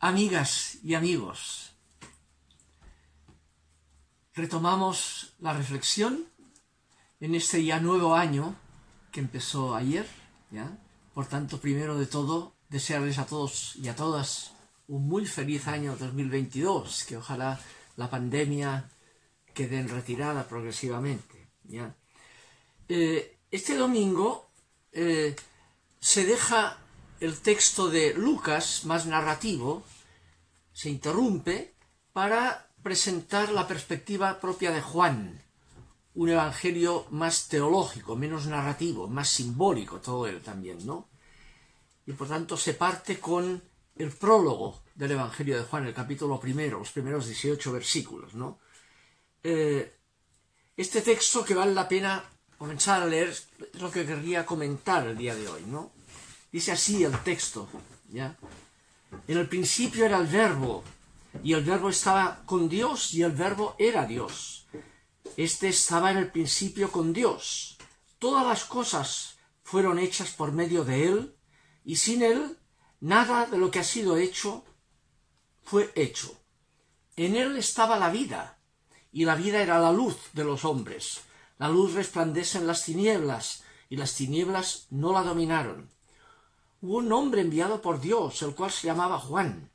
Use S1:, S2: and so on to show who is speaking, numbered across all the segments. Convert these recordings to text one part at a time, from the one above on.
S1: Amigas y amigos, retomamos la reflexión en este ya nuevo año que empezó ayer, ¿ya? Por tanto, primero de todo, desearles a todos y a todas un muy feliz año 2022, que ojalá la pandemia quede en retirada progresivamente, ¿ya? Este domingo se deja el texto de Lucas, más narrativo, se interrumpe para presentar la perspectiva propia de Juan, un evangelio más teológico, menos narrativo, más simbólico, todo él también, ¿no? Y por tanto se parte con el prólogo del evangelio de Juan, el capítulo primero, los primeros 18 versículos, ¿no? Este texto que vale la pena comenzar a leer es lo que querría comentar el día de hoy, ¿no? Dice así el texto, ¿ya? En el principio era el Verbo, y el Verbo estaba con Dios, y el Verbo era Dios. Este estaba en el principio con Dios. Todas las cosas fueron hechas por medio de Él, y sin Él nada de lo que ha sido hecho fue hecho. En Él estaba la vida, y la vida era la luz de los hombres. La luz resplandece en las tinieblas, y las tinieblas no la dominaron. Hubo un hombre enviado por Dios, el cual se llamaba Juan.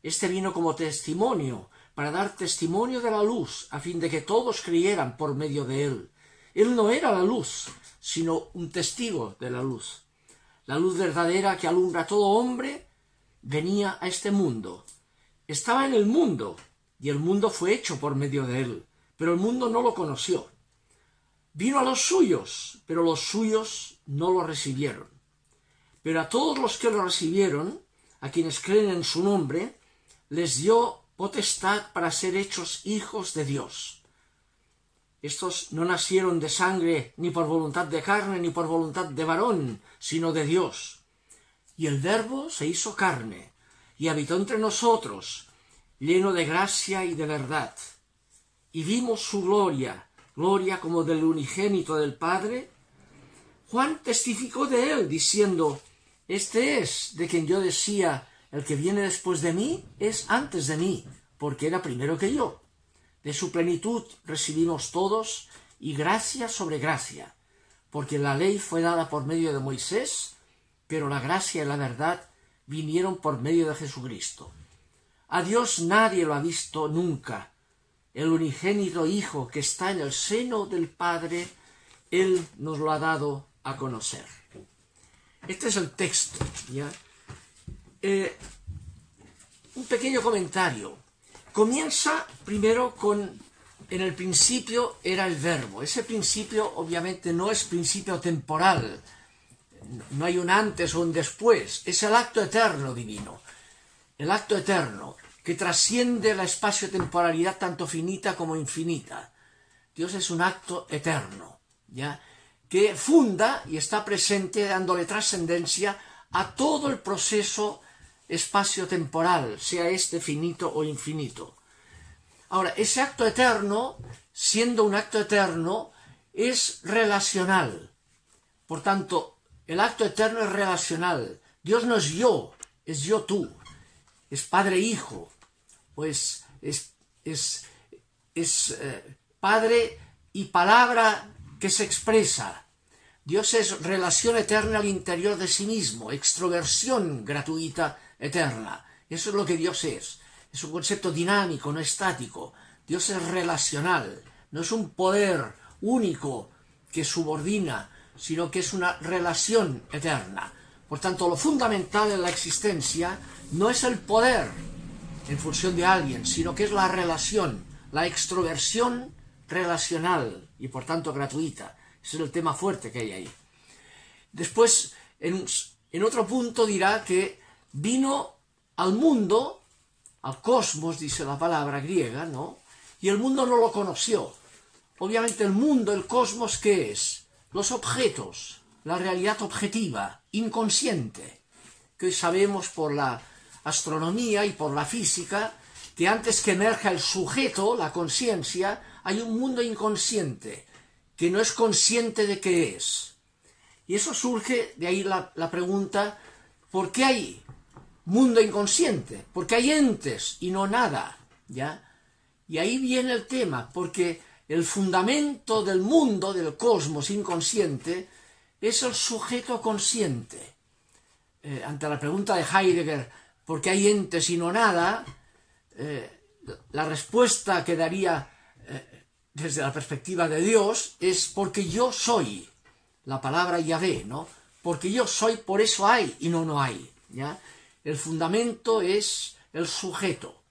S1: Este vino como testimonio, para dar testimonio de la luz, a fin de que todos creyeran por medio de él. Él no era la luz, sino un testigo de la luz. La luz verdadera que alumbra a todo hombre venía a este mundo. Estaba en el mundo, y el mundo fue hecho por medio de él, pero el mundo no lo conoció. Vino a los suyos, pero los suyos no lo recibieron. Pero a todos los que lo recibieron, a quienes creen en su nombre, les dio potestad para ser hechos hijos de Dios. Estos no nacieron de sangre, ni por voluntad de carne, ni por voluntad de varón, sino de Dios. Y el Verbo se hizo carne, y habitó entre nosotros, lleno de gracia y de verdad. Y vimos su gloria, gloria como del unigénito del Padre. Juan testificó de él, diciendo: Este es de quien yo decía, el que viene después de mí es antes de mí, porque era primero que yo. De su plenitud recibimos todos, y gracia sobre gracia, porque la ley fue dada por medio de Moisés, pero la gracia y la verdad vinieron por medio de Jesucristo. A Dios nadie lo ha visto nunca. El unigénito Hijo que está en el seno del Padre, Él nos lo ha dado a conocer. Este es el texto, ¿ya? Un pequeño comentario. Comienza primero con: en el principio era el Verbo. Ese principio obviamente no es principio temporal. No hay un antes o un después. Es el acto eterno divino. El acto eterno que trasciende la espacio-temporalidad tanto finita como infinita. Dios es un acto eterno, ¿ya? Que funda y está presente dándole trascendencia a todo el proceso espacio-temporal, sea este finito o infinito. Ahora, ese acto eterno, siendo un acto eterno, es relacional. Por tanto, el acto eterno es relacional. Dios no es yo tú. Es Padre-Hijo, pues es Padre y Palabra que se expresa. Dios es relación eterna al interior de sí mismo, extroversión gratuita eterna. Eso es lo que Dios es. Es un concepto dinámico, no estático. Dios es relacional, no es un poder único que subordina, sino que es una relación eterna. Por tanto, lo fundamental en la existencia no es el poder en función de alguien, sino que es la relación, la extroversión relacional y por tanto gratuita. Ese es el tema fuerte que hay ahí. Después, en otro punto dirá que vino al mundo, al cosmos, dice la palabra griega, ¿no? Y el mundo no lo conoció. Obviamente el mundo, el cosmos, ¿qué es? Los objetos, la realidad objetiva, inconsciente, que hoy sabemos por la astronomía y por la física que antes que emerja el sujeto, la conciencia, hay un mundo inconsciente que no es consciente de qué es. Y eso surge, de ahí la pregunta, ¿por qué hay mundo inconsciente, porque hay entes y no nada, ¿ya? Y ahí viene el tema, porque el fundamento del mundo, del cosmos inconsciente, es el sujeto consciente. Ante la pregunta de Heidegger, ¿por qué hay entes y no nada?, la respuesta que daría desde la perspectiva de Dios es porque yo soy, la palabra Yahvé, ¿no? Porque yo soy, por eso hay y no hay, ¿ya? El fundamento es el sujeto.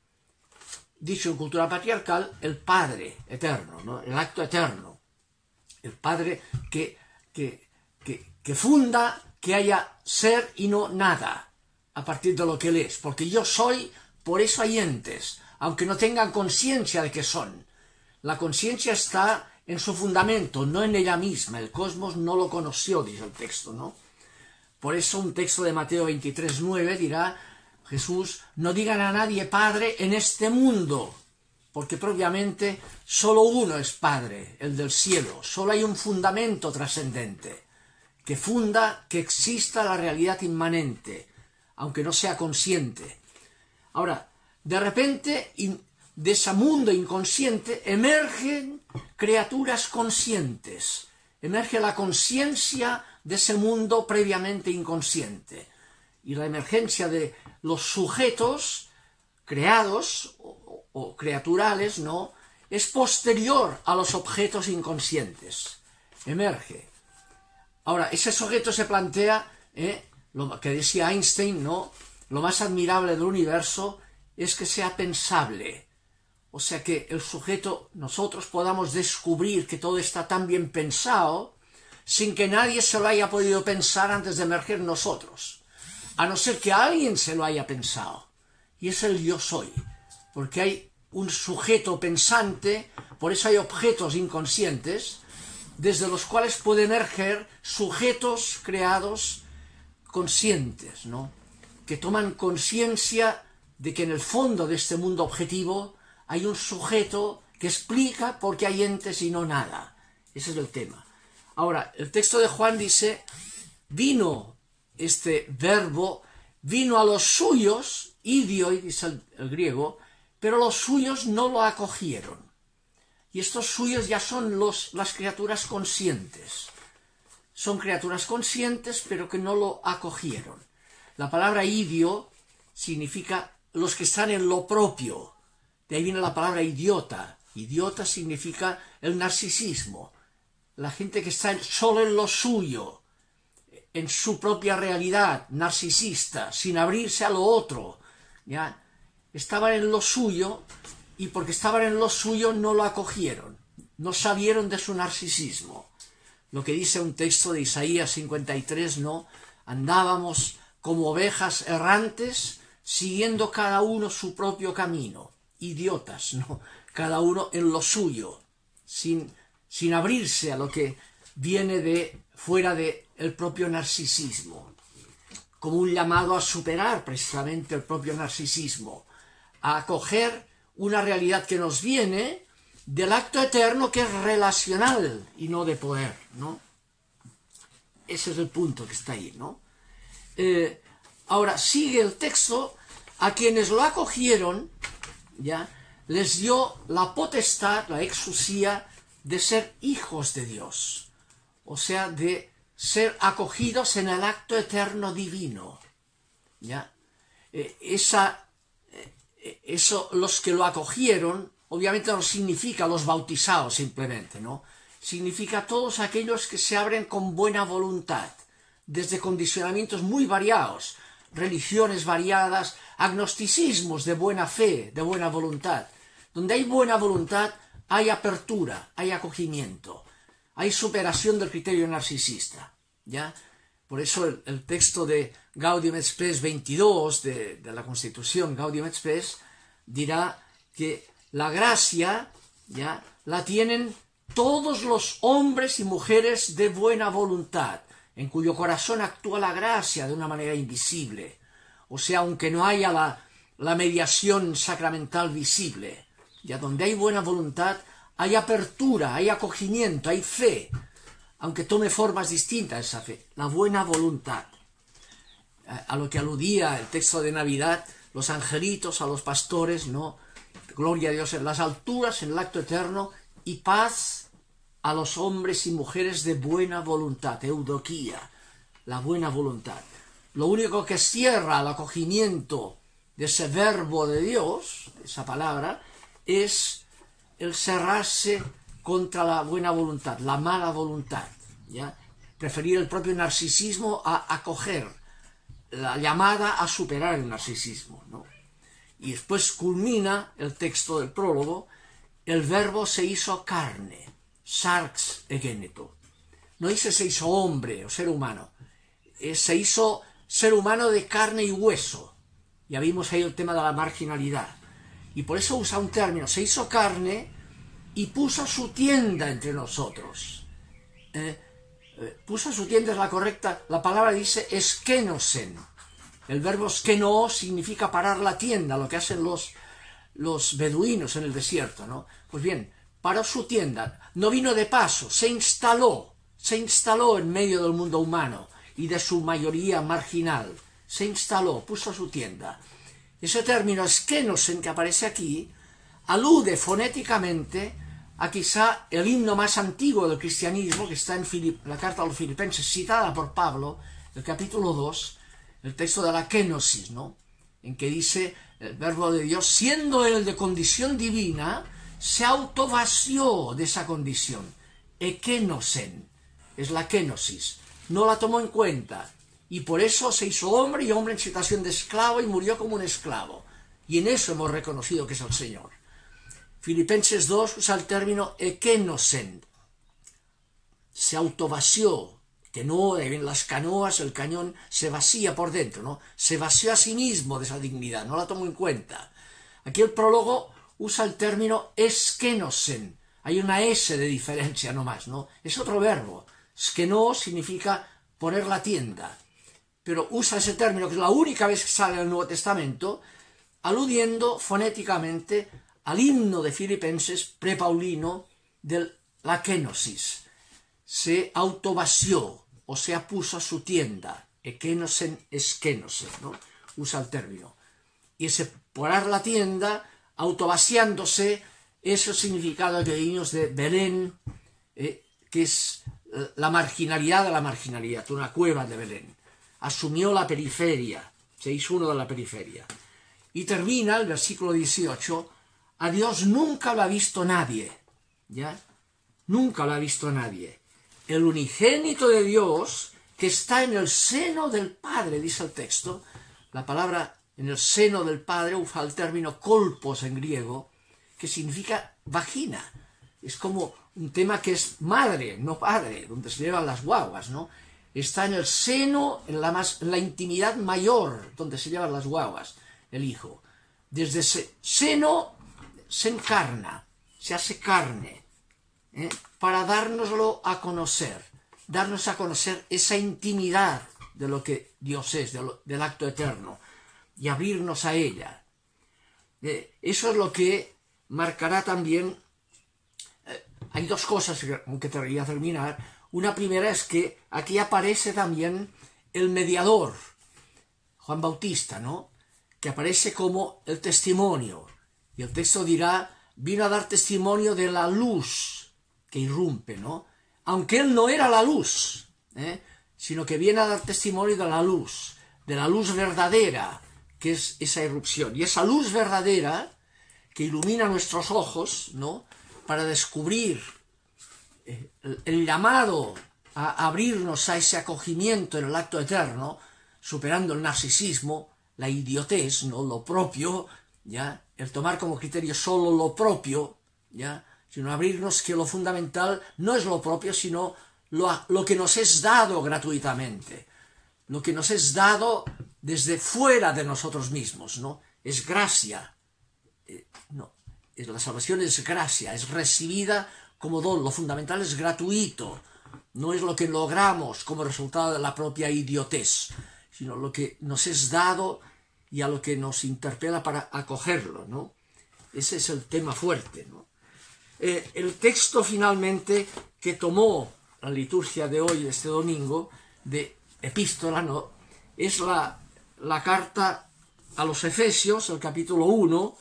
S1: Dicho en cultura patriarcal, el Padre eterno, ¿no? El acto eterno. El Padre que funda que haya ser y no nada a partir de lo que Él es. Porque yo soy, por eso hay entes, aunque no tengan conciencia de que son. La conciencia está en su fundamento, no en ella misma. El cosmos no lo conoció, dice el texto, ¿no? Por eso un texto de Mateo 23:9 dirá Jesús: no digan a nadie Padre en este mundo, porque propiamente solo uno es Padre, el del cielo. Solo hay un fundamento trascendente que funda que exista la realidad inmanente, aunque no sea consciente. Ahora, de repente, de ese mundo inconsciente emergen criaturas conscientes, emerge la conciencia de ese mundo previamente inconsciente. Y la emergencia de los sujetos creados o criaturales, ¿no?, es posterior a los objetos inconscientes. Emerge. Ahora, ese sujeto se plantea, lo que decía Einstein, ¿no?, lo más admirable del universo es que sea pensable. O sea, que el sujeto, nosotros podamos descubrir que todo está tan bien pensado sin que nadie se lo haya podido pensar antes de emerger nosotros. A no ser que alguien se lo haya pensado. Y es el yo soy. Porque hay un sujeto pensante, por eso hay objetos inconscientes, desde los cuales puede emerger sujetos creados conscientes, ¿no?, que toman conciencia de que en el fondo de este mundo objetivo hay un sujeto que explica por qué hay entes y no nada. Ese es el tema. Ahora, el texto de Juan dice: vino este verbo, vino a los suyos, idioi, dice el griego, pero los suyos no lo acogieron. Y estos suyos ya son las criaturas conscientes. Son criaturas conscientes, pero que no lo acogieron. La palabra idio significa los que están en lo propio. De ahí viene la palabra idiota. Idiota significa el narcisismo. La gente que está solo en lo suyo, en su propia realidad, narcisista, sin abrirse a lo otro, ¿ya? Estaban en lo suyo, y porque estaban en lo suyo no lo acogieron, no sabieron de su narcisismo. Lo que dice un texto de Isaías 53, ¿no? Andábamos como ovejas errantes, siguiendo cada uno su propio camino. Idiotas, ¿no? Cada uno en lo suyo, sin abrirse a lo que viene de fuera del propio narcisismo, como un llamado a superar precisamente el propio narcisismo, a acoger una realidad que nos viene del acto eterno, que es relacional y no de poder, ¿no? Ese es el punto que está ahí, ¿no? Ahora sigue el texto: a quienes lo acogieron, ya les dio la potestad, la exusía, de ser hijos de Dios, o sea, de ser acogidos en el acto eterno divino, ¿ya? Eso, los que lo acogieron, obviamente no significa los bautizados simplemente, ¿no? Significa todos aquellos que se abren con buena voluntad, desde condicionamientos muy variados, religiones variadas, agnosticismos de buena fe, de buena voluntad. Donde hay buena voluntad, hay apertura, hay acogimiento, hay superación del criterio narcisista, ¿ya? Por eso el texto de Gaudium et Spes 22, de la Constitución Gaudium et Spes, dirá que la gracia, ¿ya?, la tienen todos los hombres y mujeres de buena voluntad, en cuyo corazón actúa la gracia de una manera invisible. O sea, aunque no haya la mediación sacramental visible, ya donde hay buena voluntad, hay apertura, hay acogimiento, hay fe, aunque tome formas distintas esa fe, la buena voluntad. a lo que aludía el texto de Navidad, los angelitos a los pastores, ¿no? Gloria a Dios en las alturas, en el acto eterno, y paz a los hombres y mujeres de buena voluntad, eudoquía, la buena voluntad. Lo único que cierra el acogimiento de ese verbo de Dios, esa palabra, es el cerrarse contra la buena voluntad, la mala voluntad, ¿ya? Preferir el propio narcisismo a acoger la llamada a superar el narcisismo, ¿no? Y después culmina el texto del prólogo, el verbo se hizo carne, sarx egeneto. No dice se hizo hombre o ser humano, se hizo ser humano de carne y hueso. Ya vimos ahí el tema de la marginalidad. Y por eso usa un término, se hizo carne y puso su tienda entre nosotros. Puso su tienda es la correcta, la palabra dice eskenosen. El verbo skeno significa parar la tienda, lo que hacen los beduinos en el desierto, ¿no? Pues bien, paró su tienda, no vino de paso, se instaló en medio del mundo humano y de su mayoría marginal, se instaló, puso su tienda. Ese término skenosen que aparece aquí alude fonéticamente a quizá el himno más antiguo del cristianismo, que está en la carta a los Filipenses, citada por Pablo, el capítulo 2, el texto de la kenosis, ¿no? En que dice el verbo de Dios, siendo él de condición divina, se autovació de esa condición. Ekenosen es la kenosis. No la tomó en cuenta. Y por eso se hizo hombre y hombre en situación de esclavo y murió como un esclavo. Y en eso hemos reconocido que es el Señor. Filipenses 2 usa el término ekenosen. Se autovació. Que no, de ahí vienen las canoas, el cañón se vacía por dentro, ¿no? Se vació a sí mismo de esa dignidad, no la tomó en cuenta. Aquí el prólogo usa el término eskenosen. Hay una S de diferencia nomás, ¿no? Es otro verbo. Skeno significa poner la tienda. Pero usa ese término, que es la única vez que sale en el Nuevo Testamento, aludiendo fonéticamente al himno de Filipenses prepaulino de la kenosis. Se autovació, o sea, puso a su tienda, ekenosen, eskenosen, ¿no? Usa el término. Y ese parar la tienda, autovaciándose, es el significado que vimos de Belén, que es la marginalidad de la marginalidad, una cueva de Belén. Asumió la periferia, se hizo uno de la periferia. Y termina el versículo 18, a Dios nunca lo ha visto nadie, ¿ya? Nunca lo ha visto nadie. El unigénito de Dios que está en el seno del Padre, dice el texto. La palabra en el seno del Padre usa el término kolpos en griego, que significa vagina. Es como un tema que es madre, no padre, donde se llevan las guaguas, ¿no? Está en el seno, en la intimidad mayor, donde se llevan las guaguas, el Hijo. Desde ese seno se encarna, se hace carne, para dárnoslo a conocer, darnos a conocer esa intimidad de lo que Dios es, del acto eterno, y abrirnos a ella. Eso es lo que marcará también. Hay dos cosas que quería terminar. Una primera es que aquí aparece también el mediador, Juan Bautista, ¿no? Que aparece como el testimonio. Y el texto dirá, vino a dar testimonio de la luz que irrumpe, ¿no? Aunque él no era la luz, sino que viene a dar testimonio de la luz verdadera, que es esa irrupción. Y esa luz verdadera que ilumina nuestros ojos, ¿no? Para descubrir el llamado a abrirnos a ese acogimiento en el acto eterno, superando el narcisismo, la idiotez, ¿no? Lo propio, ¿ya? El tomar como criterio solo lo propio, ¿ya? Sino abrirnos que lo fundamental no es lo propio, sino lo que nos es dado gratuitamente, lo que nos es dado desde fuera de nosotros mismos, ¿no? Es gracia, la salvación es gracia, es recibida como don, lo fundamental es gratuito, no es lo que logramos como resultado de la propia idiotez, sino lo que nos es dado y a lo que nos interpela para acogerlo, ¿no? Ese es el tema fuerte, ¿no? El texto finalmente que tomó la liturgia de hoy, este domingo, de epístola, ¿no? es la carta a los Efesios, el capítulo 1,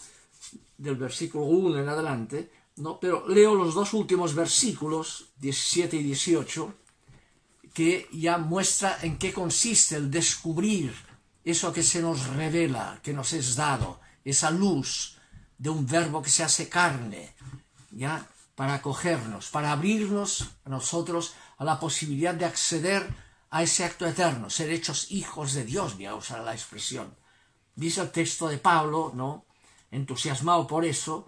S1: del versículo 1 en adelante, ¿no? Pero leo los dos últimos versículos, 17 y 18, que ya muestra en qué consiste el descubrir eso que se nos revela, que nos es dado, esa luz de un verbo que se hace carne, ¿ya? Para acogernos, para abrirnos a nosotros a la posibilidad de acceder a ese acto eterno, ser hechos hijos de Dios, voy a usar la expresión. Dice el texto de Pablo, ¿no? Entusiasmado por eso,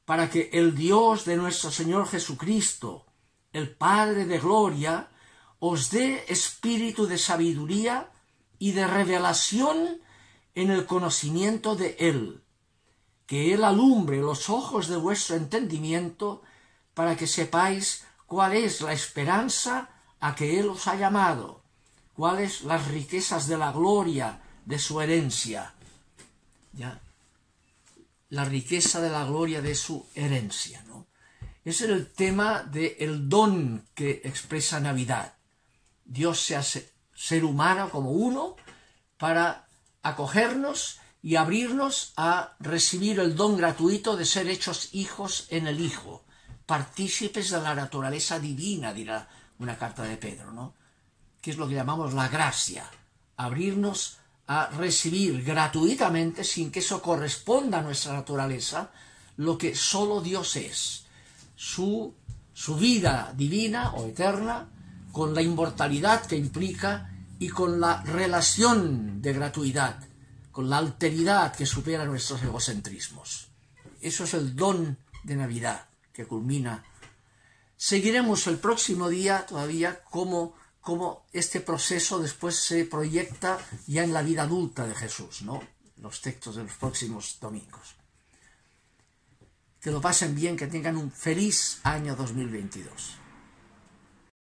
S1: para que el Dios de nuestro Señor Jesucristo, el Padre de gloria, os dé espíritu de sabiduría y de revelación en el conocimiento de Él, que Él alumbre los ojos de vuestro entendimiento, para que sepáis cuál es la esperanza a que Él os ha llamado, cuáles las riquezas de la gloria de su herencia. ¿Ya? La riqueza de la gloria de su herencia, ¿no? Ese es el tema del don que expresa Navidad. Dios se hace ser humano como uno para acogernos y abrirnos a recibir el don gratuito de ser hechos hijos en el Hijo, partícipes de la naturaleza divina, dirá una carta de Pedro, ¿no? Que es lo que llamamos la gracia, abrirnos a recibir gratuitamente, sin que eso corresponda a nuestra naturaleza, lo que solo Dios es, su vida divina o eterna, con la inmortalidad que implica y con la relación de gratuidad, con la alteridad que supera nuestros egocentrismos. Eso es el don de Navidad que culmina. Seguiremos el próximo día todavía cómo este proceso después se proyecta ya en la vida adulta de Jesús, ¿no? Los textos de los próximos domingos. Que lo pasen bien, que tengan un feliz año 2022.